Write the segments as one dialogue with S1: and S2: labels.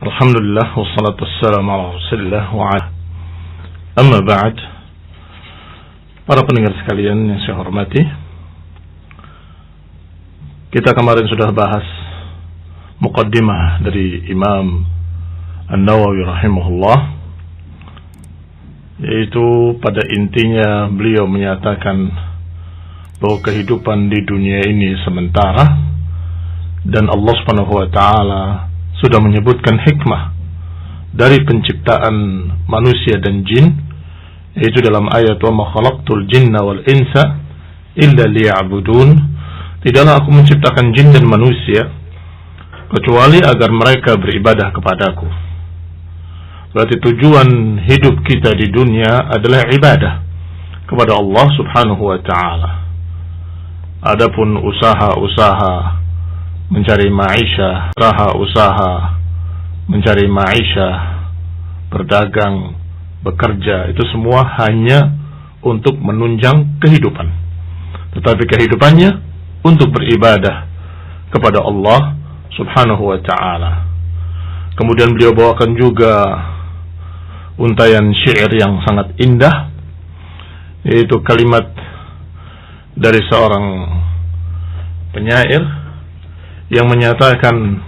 S1: Alhamdulillah wassalatu wassalamu ala Rasulillah wa ala. Amma ba'd. Para pendengar sekalian yang saya hormati, kita kemarin sudah bahas muqaddimah dari Imam An-Nawawi rahimahullah, yaitu pada intinya beliau menyatakan bahwa kehidupan di dunia ini sementara dan Allah Subhanahu wa taala sudah menyebutkan hikmah dari penciptaan manusia dan jin, yaitu dalam ayat wa ma khalaqtul jinna wal insa illa liya'budun. Tidaklah aku menciptakan jin dan manusia kecuali agar mereka beribadah kepadaku. Berarti tujuan hidup kita di dunia adalah ibadah kepada Allah Subhanahu wa taala. Adapun usaha-usaha mencari maisha, usaha mencari maisha, berdagang, bekerja, itu semua hanya untuk menunjang kehidupan. Tetapi kehidupannya untuk beribadah kepada Allah Subhanahu wa ta'ala. Kemudian beliau bawakan juga untayan syair yang sangat indah, yaitu kalimat dari seorang penyair yang menyatakan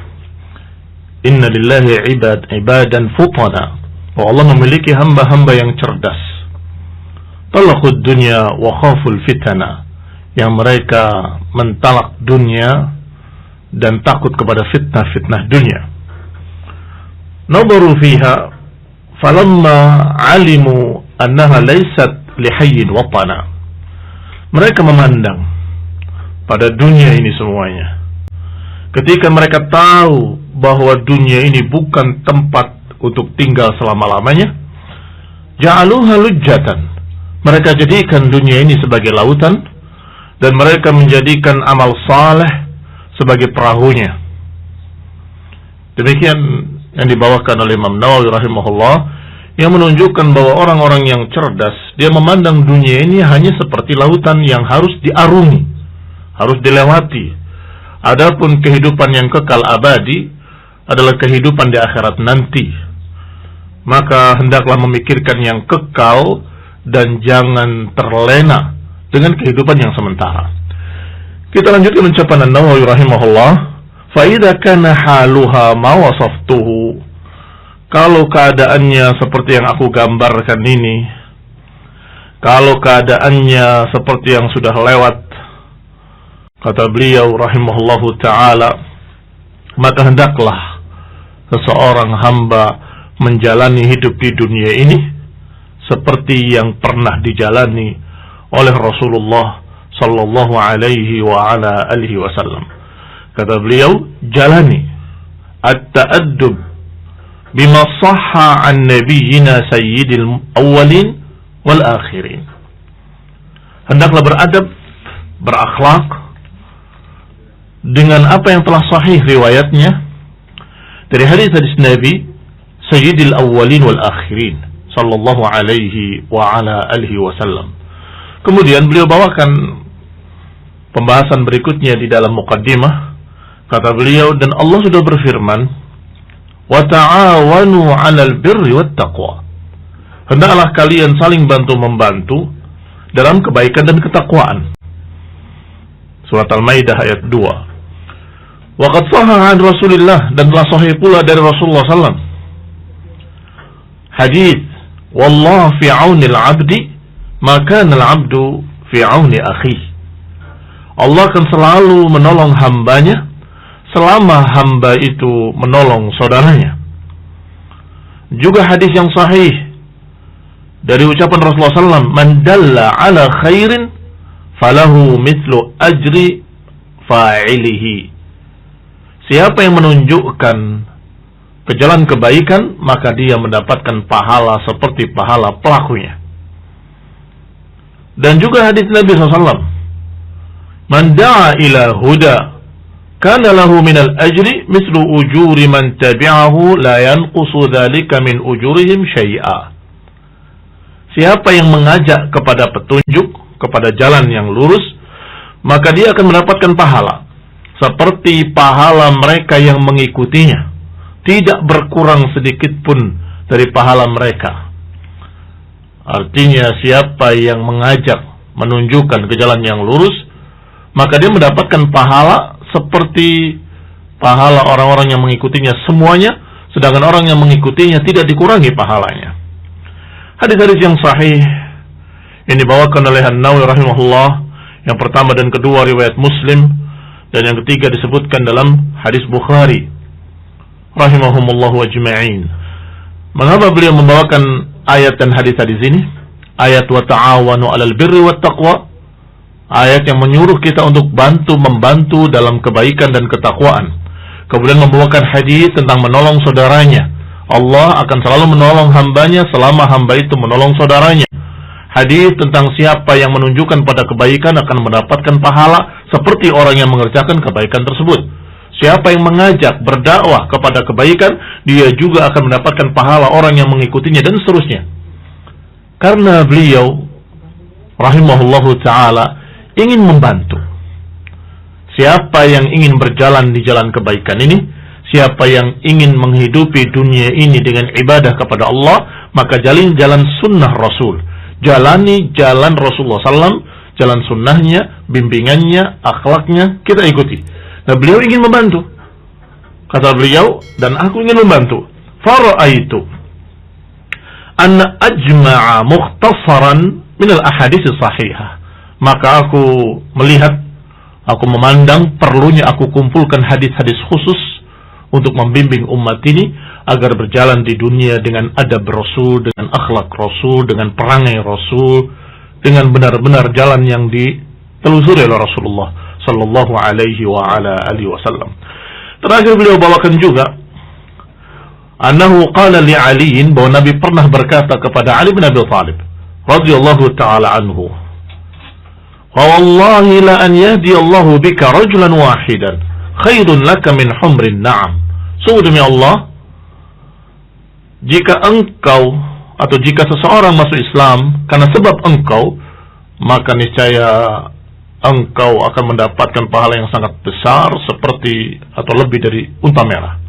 S1: inna lillahi ibadan futana, bahwa Allah memiliki hamba-hamba yang cerdas, talaqud dunya wa khaful fitana, yang mereka mentalak dunia dan takut kepada fitnah-fitnah dunia. Nabaru fiha falamma alimu annaha laysat lihayyin watana, mereka memandang pada dunia ini semuanya ketika mereka tahu bahwa dunia ini bukan tempat untuk tinggal selama-lamanya. Ja'aluha lujjatan, mereka jadikan dunia ini sebagai lautan, dan mereka menjadikan amal saleh sebagai perahunya. Demikian yang dibawakan oleh Imam Nawawi rahimahullah, yang menunjukkan bahwa orang-orang yang cerdas, dia memandang dunia ini hanya seperti lautan yang harus diarungi, harus dilewati. Adapun kehidupan yang kekal abadi adalah kehidupan di akhirat nanti. Maka hendaklah memikirkan yang kekal dan jangan terlena dengan kehidupan yang sementara. Kita lanjutkan ucapan An-Nawawi rahimahullah, fa idza kana haluha ma wasaftuhu, kalau keadaannya seperti yang aku gambarkan ini, kalau keadaannya seperti yang sudah lewat, kata beliau rahimahullahu ta'ala, maka hendaklah seseorang hamba menjalani hidup di dunia ini seperti yang pernah dijalani oleh Rasulullah sallallahu alaihi wa ala alihi wasallam. Kata beliau, jalani at-ta'addub bima sahha an nabiyyina sayyidil awwalin wal akhirin. Hendaklah beradab, berakhlak dengan apa yang telah sahih riwayatnya dari hadis-hadis Nabi Sayyidil Awwalin wal Akhirin sallallahu alaihi wa ala alihi wasallam. Kemudian beliau bawakan pembahasan berikutnya di dalam muqaddimah. Kata beliau, dan Allah sudah berfirman, wa ta'awanu 'alal birri wat taqwa, hendaklah kalian saling bantu-membantu dalam kebaikan dan ketakwaan. Surat Al-Maidah ayat 2. Waqad sahha 'an Rasulillah, dan telah sahih pula dari Rasulullah sallallahu alaihi wasallam hadis, wallahu fi 'aunil 'abdi ma kana al-'abdu fi 'auni akhihi, Allah akan selalu menolong hambanya selama hamba itu menolong saudaranya. Juga hadis yang sahih dari ucapan Rasulullah sallallahu alaihi wasallam, man dalla 'ala khairin falahu mithlu ajri fa'ilihi, siapa yang menunjukkan ke jalan kebaikan, maka dia mendapatkan pahala seperti pahala pelakunya. Dan juga hadis Nabi SAW, man da'a ila huda kana lahu minal ajri mislu ujuri man tabi'ahu la yanqusu dhalika min ujurihim syai'a, siapa yang mengajak kepada petunjuk, kepada jalan yang lurus, maka dia akan mendapatkan pahala seperti pahala mereka yang mengikutinya, tidak berkurang sedikit pun dari pahala mereka. Artinya siapa yang mengajak, menunjukkan ke jalan yang lurus, maka dia mendapatkan pahala seperti pahala orang-orang yang mengikutinya semuanya, sedangkan orang yang mengikutinya tidak dikurangi pahalanya. Hadis-hadis yang sahih yang dibawakan oleh An-Nawawi rahimahullah, yang pertama dan kedua riwayat Muslim, dan yang ketiga disebutkan dalam hadis Bukhari rahimahumullahu ajma'in. Mengapa beliau membawakan ayat dan hadis-hadis ini? Ayat wa ta'awanu 'alal birri wat taqwa, ayat yang menyuruh kita untuk membantu dalam kebaikan dan ketakwaan. Kemudian membawakan hadis tentang menolong saudaranya. Allah akan selalu menolong hambanya selama hamba itu menolong saudaranya. Hadis tentang siapa yang menunjukkan pada kebaikan akan mendapatkan pahala seperti orang yang mengerjakan kebaikan tersebut. Siapa yang mengajak berdakwah kepada kebaikan, dia juga akan mendapatkan pahala orang yang mengikutinya, dan seterusnya. Karena beliau rahimahullahu ta'ala ingin membantu. Siapa yang ingin berjalan di jalan kebaikan ini, siapa yang ingin menghidupi dunia ini dengan ibadah kepada Allah, maka jalani jalan sunnah Rasul. Jalani jalan Rasulullah SAW, jalan sunnahnya, bimbingannya, akhlaknya, kita ikuti. Nah, beliau ingin membantu. Kata beliau, dan aku ingin membantu. Fara'aitu anna ajma'a mukhtasaran minal ahadits sahihah. Maka aku melihat, aku memandang perlunya aku kumpulkan hadis-hadis khusus untuk membimbing umat ini agar berjalan di dunia dengan adab Rasul, dengan akhlak Rasul, dengan perangai Rasul, dengan benar-benar jalan yang ditelusuri oleh Rasulullah sallallahu alaihi wa ala alihi wasallam. Terakhir beliau bawakan juga annahu qala li Ali, bahwa Nabi pernah berkata kepada Ali bin Abi Thalib radhiyallahu taala anhu, "Wa wallahi la an yahdi Allahu bika rajulan wahidan khairun laka min humrin na'am." Sungguh demi Allah, jika engkau atau jika seseorang masuk Islam karena sebab engkau, maka niscaya engkau akan mendapatkan pahala yang sangat besar seperti atau lebih dari unta merah.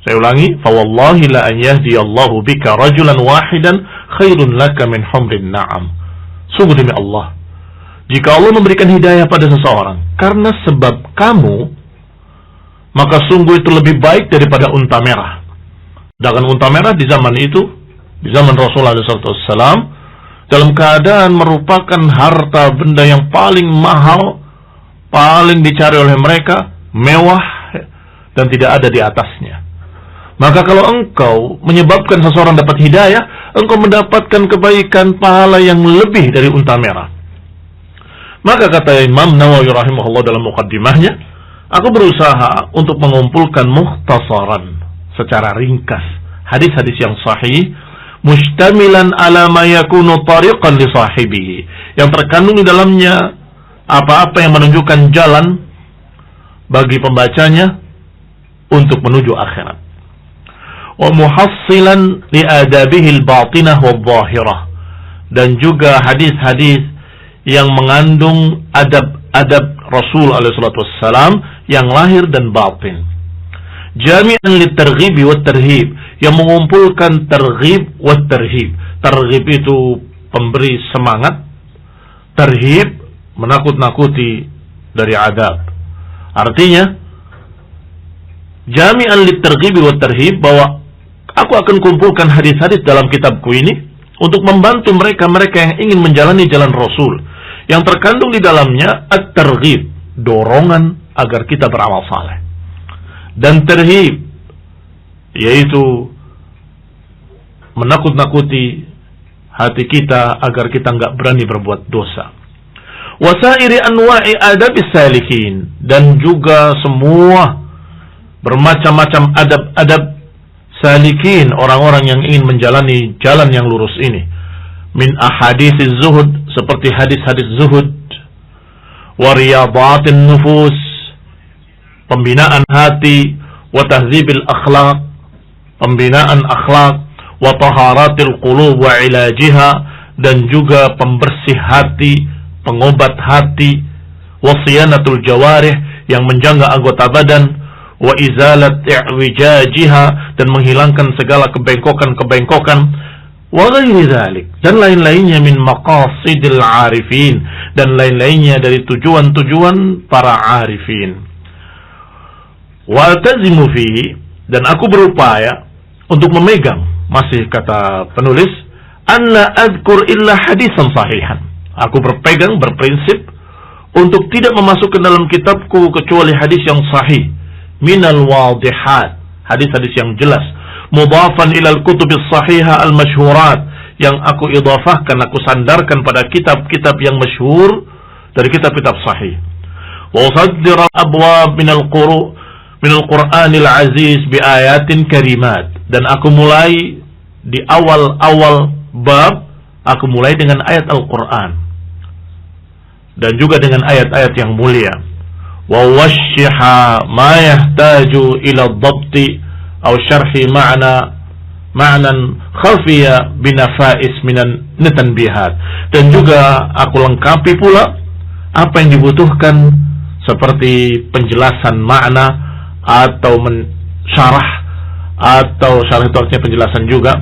S1: Saya ulangi, fa wallahi la an yahdi Allahu bika rajulan wahidan khairun laka min humrin na'am. Sungguh demi Allah, jika Allah memberikan hidayah pada seseorang karena sebab kamu, maka sungguh itu lebih baik daripada unta merah. Sedangkan unta merah di zaman itu, di zaman Rasulullah SAW, dalam keadaan merupakan harta benda yang paling mahal, paling dicari oleh mereka, mewah, dan tidak ada di atasnya. Maka kalau engkau menyebabkan seseorang dapat hidayah, engkau mendapatkan kebaikan pahala yang lebih dari unta merah. Maka kata Imam Nawawi rahimahullah dalam muqaddimahnya, aku berusaha untuk mengumpulkan mukhtasaran secara ringkas hadis-hadis yang sahih, mustamilan ala ma yakunu tariqan li sahibihi, yang terkandung di dalamnya apa-apa yang menunjukkan jalan bagi pembacanya untuk menuju akhirat. Wa muhassilan li adabihi al-batinah wal-zahirah, dan juga hadis-hadis yang mengandung adab-adab Rasul alaihi salatu wassalam yang lahir dan batin. Jami'an litarghib wa tarhib, yang mengumpulkan targhib wa tarhib. Targhib itu pemberi semangat, tarhib menakut-nakuti dari adab. Artinya jami'an litarghib wa tarhib, bahwa aku akan kumpulkan hadis-hadis dalam kitabku ini untuk membantu mereka-mereka yang ingin menjalani jalan Rasul, yang terkandung di dalamnya at-targhib, dorongan agar kita beramal saleh, dan tarhib, yaitu menakut-nakuti hati kita agar kita nggak berani berbuat dosa. Wasairi anwa'i adabis salihin, dan juga semua bermacam-macam adab-adab salikin, orang-orang yang ingin menjalani jalan yang lurus ini. Min ahadits zuhud, seperti hadis-hadis zuhud, wa riyadatin nufus, pembinaan hati, wa tahzibil akhlaq, pembinaan akhlak, wa taharatil qulub wa ilajiha, dan juga pembersih hati, pengobat hati, wa siyanatul jawarih, yang menjaga anggota badan, wa izalat i'wijajiha, dan menghilangkan segala kebengkokan-kebengkokan, wa ghairi dzalik, dan lain-lainnya min maqasidil arifin, dan lain-lainnya dari tujuan-tujuan para arifin. Wa altazimu fihi, dan aku berupaya untuk memegang, masih kata penulis, anna adkur illa hadisan sahihan. Aku berprinsip untuk tidak memasukkan dalam kitabku kecuali hadis yang sahih, minal wadihat, hadis-hadis yang jelas, mudhafan ilal kutubis sahihah al-masyhurat, yang aku idhafahkan, aku sandarkan pada kitab-kitab yang masyhur dari kitab-kitab sahih. Wa usaddir abwab minal Qur'anil aziz bi ayatin karimat, dan aku mulai di awal-awal bab, aku mulai dengan ayat Al-Qur'an dan juga dengan ayat-ayat yang mulia. Wa washiha ma yahtaju ila dhabti aw syarhi ma'nan khafiya binafais minan tanbihat, dan juga aku lengkapi pula apa yang dibutuhkan seperti penjelasan makna atau syarah, atau syarah itu artinya penjelasan juga,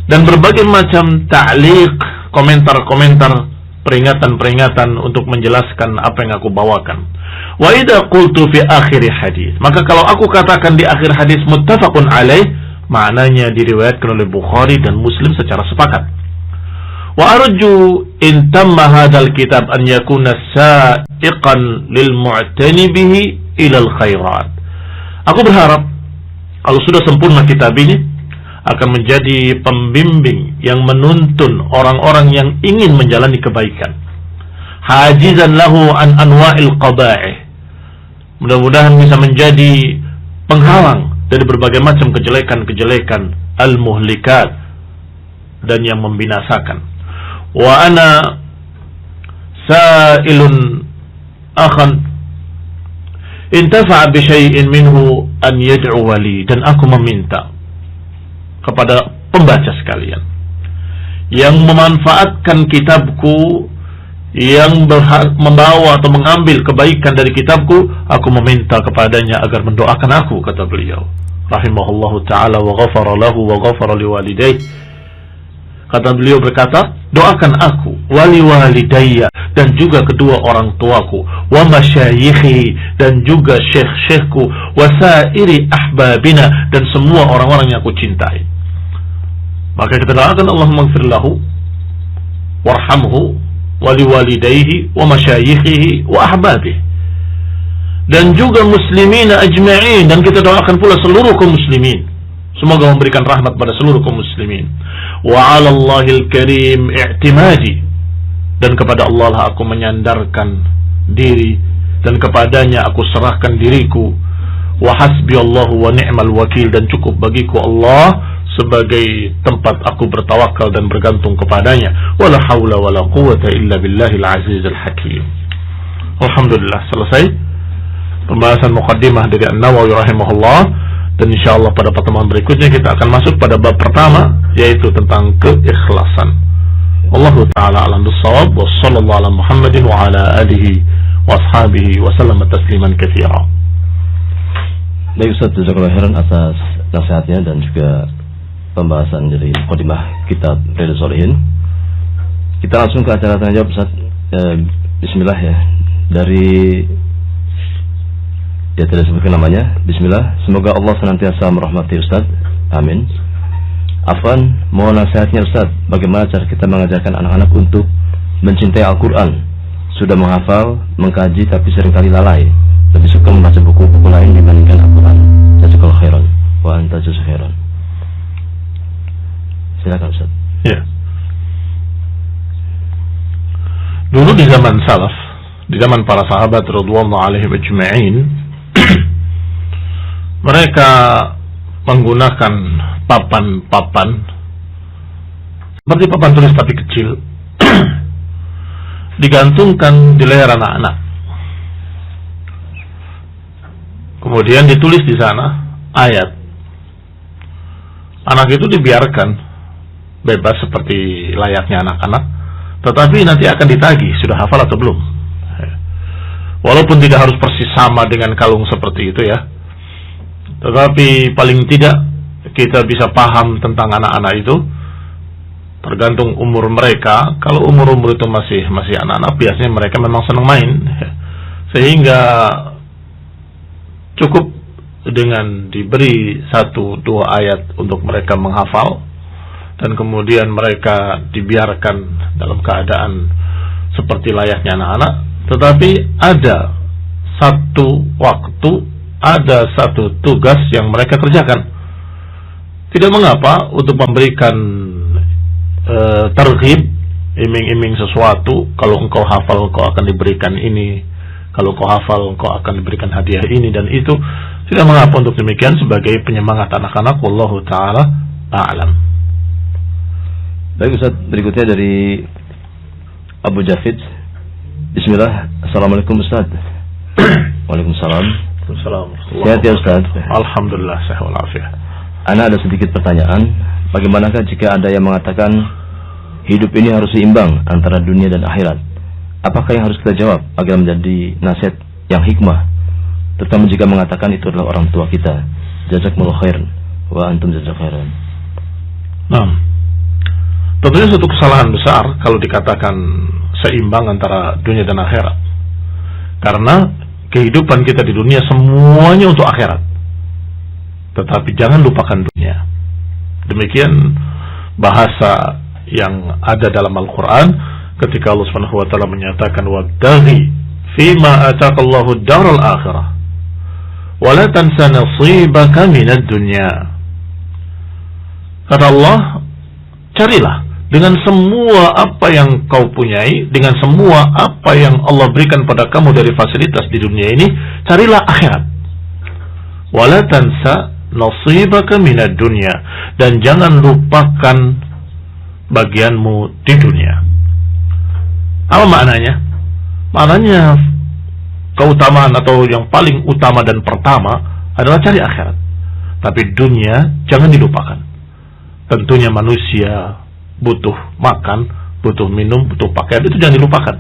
S1: dan berbagai macam ta'liq, komentar-komentar, peringatan-peringatan untuk menjelaskan apa yang aku bawakan. Wa idza qultu fi akhir hadis, maka kalau aku katakan di akhir hadis muttafaqun alaih, maknanya diriwayatkan oleh Bukhari dan Muslim secara sepakat. Wa arju in tamma hadzal kitab an yakuna sa'iqan lil mu'tani bihi ila al khairat. Aku berharap kalau sudah sempurna kitab ini akan menjadi pembimbing yang menuntun orang-orang yang ingin menjalani kebaikan, hajizan lahu an anwa'il qada'ih, mudah-mudahan bisa menjadi penghalang dari berbagai macam kejelekan-kejelekan al-muhlikat dan yang membinasakan. Wa ana sa'ilun akhan intafa'a bi syai'in minhu an yad'u wali, dan aku meminta kepada pembaca sekalian yang memanfaatkan kitabku, yang membawa atau mengambil kebaikan dari kitabku, aku meminta kepadanya agar mendoakan aku, kata beliau rahimahullahu ta'ala, wa ghafara lahu wa ghafara liwalidayh. Kata beliau berkata, doakan aku, wali walidayya, dan juga kedua orang tuaku, wa masyayikhi, dan juga syekh-syekhku, wa sairi ahbabina, dan semua orang-orang yang aku cintai. Maka kita doakan, Allahumma ighfir lahu warhamhu wali walidayhi wa masyayikhihi wa ahbabih, dan juga muslimina ajma'in, dan kita doakan pula seluruh kaum muslimin, semoga memberikan rahmat pada seluruh kaum muslimin. Wa 'ala Allahil karim i'timadi, dan kepada Allah lah aku menyandarkan diri, dan kepadanya aku serahkan diriku. Wa hasbi Allahu wa ni'mal wakil, dan cukup bagiku Allah sebagai tempat aku bertawakal dan bergantung kepadanya. Wala haula wala quwwata illa billahil azizil hakim. Alhamdulillah, selesai pembahasan muqaddimah dari An-Nawawi rahimahullah. Dan insyaallah pada pertemuan berikutnya kita akan masuk pada bab pertama, yaitu tentang keikhlasan. Wallahu ta'ala a'lam bis-shawab, wa sallallahu ala Muhammadin wa ala alihi wa ashabihi wa sallama tasliman katsira.
S2: Baik Ustaz, jazakallahu khairan atas nasihatnya dan juga pembahasan dari mukadimah kitab Riyadhus Shalihin. Kita langsung ke acara tanya jawab Ustaz. Bismillah ya. Dari dia tidak sebutkan namanya. Bismillah. Semoga Allah senantiasa merahmati Ustaz. Amin. Afwan, mohon nasihatnya Ustaz, bagaimana cara kita mengajarkan anak-anak untuk mencintai Al-Quran? Sudah menghafal, mengkaji, tapi seringkali lalai. Lebih suka membaca buku-buku lain dibandingkan Al-Quran. Jazakallahu khairan wa anta jazakallahu khairan. Silakan Ustaz.
S1: Ya. Dulu di zaman salaf, di zaman para sahabat radhiyallahu alaihim ajma'in, mereka menggunakan papan-papan seperti papan tulis tapi kecil, digantungkan di leher anak-anak. Kemudian ditulis di sana ayat. Anak itu dibiarkan bebas seperti layaknya anak-anak, tetapi nanti akan ditagih sudah hafal atau belum. Walaupun tidak harus persis sama dengan kalung seperti itu ya, Tetapi paling tidak kita bisa paham tentang anak-anak itu tergantung umur mereka. Kalau umur-umur itu masih anak-anak, biasanya mereka memang senang main, sehingga cukup dengan diberi 1-2 ayat untuk mereka menghafal, dan kemudian mereka dibiarkan dalam keadaan seperti layaknya anak-anak. Tetapi ada satu waktu, ada satu tugas yang mereka kerjakan. Tidak mengapa untuk memberikan targhib, iming-iming sesuatu. Kalau engkau hafal engkau akan diberikan ini, kalau engkau hafal engkau akan diberikan hadiah ini dan itu. Tidak mengapa untuk demikian sebagai penyemangat anak-anak. Wallahu ta'ala a'lam.
S2: Baik Ustaz, berikutnya dari Abu Jafid. Bismillah. Assalamualaikum Ustaz. Waalaikumsalam. Sehat ya Ustaz?
S1: Alhamdulillah, sehat walafiat.
S2: Ana ada sedikit pertanyaan. Bagaimanakah jika ada yang mengatakan hidup ini harus seimbang antara dunia dan akhirat? Apakah yang harus kita jawab agar menjadi nasihat yang hikmah? Terutama jika mengatakan itu adalah orang tua kita. Jazakumullah khairan wa antum jazakumullah khairan.
S1: Nah, tentunya satu kesalahan besar kalau dikatakan seimbang antara dunia dan akhirat. Karena kehidupan kita di dunia semuanya untuk akhirat. Tetapi jangan lupakan dunia. Demikian bahasa yang ada dalam Al-Quran ketika Allah Subhanahu wa taala menyatakan wabtaghi fima ataqallahu ad-daral akhirah wa la tansa nasibaka minad dunya. Kata Allah, carilah dengan semua apa yang kau punyai, dengan semua apa yang Allah berikan pada kamu dari fasilitas di dunia ini, carilah akhirat. Wa la tansa nasibaka minad dunya, dan jangan lupakan bagianmu di dunia. Apa maknanya? Maknanya keutamaan atau yang paling utama dan pertama adalah cari akhirat. Tapi dunia jangan dilupakan. Tentunya manusia butuh makan, butuh minum, butuh pakaian, itu jangan dilupakan.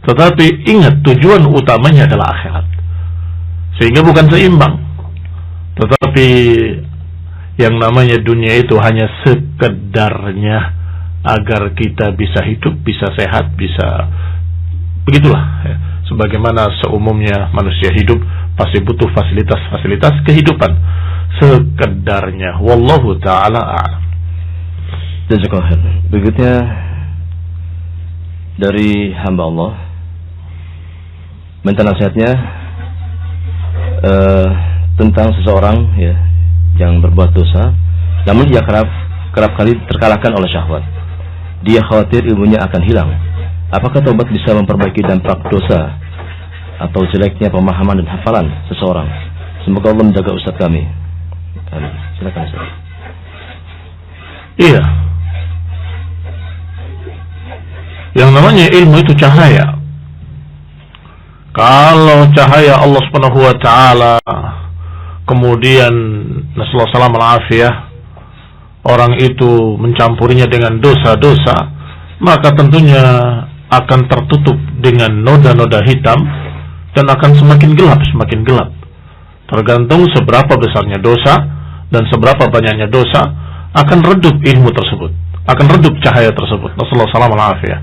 S1: Tetapi ingat tujuan utamanya adalah akhirat. Sehingga bukan seimbang. Tetapi yang namanya dunia itu hanya sekedarnya agar kita bisa hidup, bisa sehat, bisa begitulah ya. Sebagaimana seumumnya manusia hidup pasti butuh fasilitas-fasilitas kehidupan sekedarnya. Wallahu ta'ala a'lam.
S2: Jazakallahu khair. Berikutnya dari hamba Allah, minta nasihatnya tentang seseorang ya yang berbuat dosa, namun dia kerap kali terkalahkan oleh syahwat. Dia khawatir ilmunya akan hilang. Apakah taubat bisa memperbaiki dampak dosa atau jeleknya pemahaman dan hafalan seseorang? Semoga Allah menjaga ustaz kami. Amin. Silakan Ustaz.
S1: Iya. Yang namanya ilmu itu cahaya. Kalau cahaya Allah Subhanahu wa taala kemudian nasallahu salam al-afiyah, orang itu mencampurinya dengan dosa-dosa, maka tentunya akan tertutup dengan noda-noda hitam dan akan semakin gelap. Tergantung seberapa besarnya dosa dan seberapa banyaknya dosa, akan redup ilmu tersebut, akan redup cahaya tersebut. Nasallahu salam al-afiyah.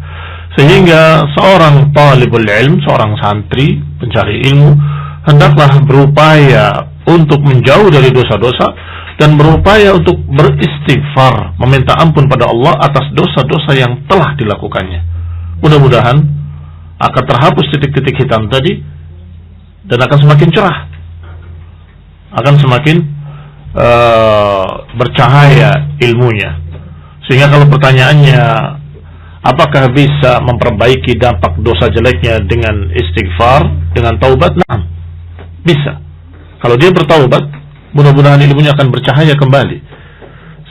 S1: Sehingga seorang talibul ilm, seorang santri pencari ilmu, hendaklah berupaya untuk menjauh dari dosa-dosa dan berupaya untuk beristighfar, meminta ampun pada Allah atas dosa-dosa yang telah dilakukannya. Mudah-mudahan akan terhapus titik-titik hitam tadi dan akan semakin cerah, akan semakin bercahaya ilmunya. Sehingga kalau pertanyaannya apakah bisa memperbaiki dampak dosa jeleknya dengan istighfar, dengan taubat? Nah, bisa. Kalau dia bertaubat, mudah-mudahan ilmunya akan bercahaya kembali.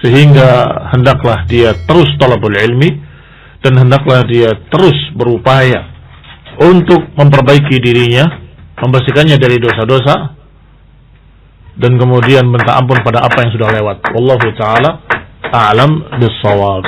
S1: Sehingga hendaklah dia terus talabul ilmi, dan hendaklah dia terus berupaya untuk memperbaiki dirinya, membersihkannya dari dosa-dosa, dan kemudian minta ampun pada apa yang sudah lewat. Wallahu ta'ala a'lam bis-shawab.